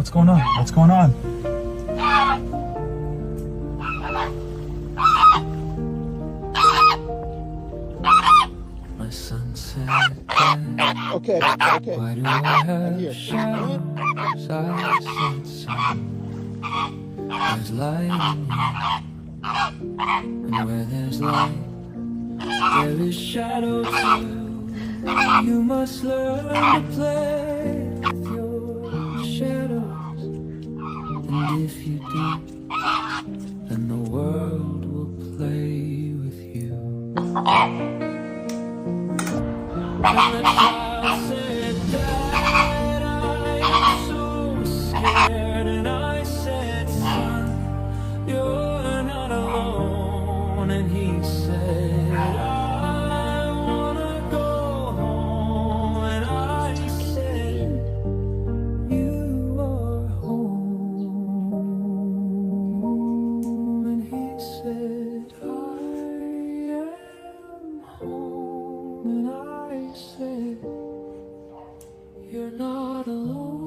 What's going on? What's going on? My sunset. Okay. Why do I I'm have here. shadows? I sense some. There's light in you, and where there's light, there is shadow too. You must learn to play with your shadows, and if you do, then the world will play with you. When the child said, Dad, I'm so scared, and I said, Son, you're not alone. And he said, I wanna go home. And I said, you are home. And he said, I am home. And I said, you're not alone.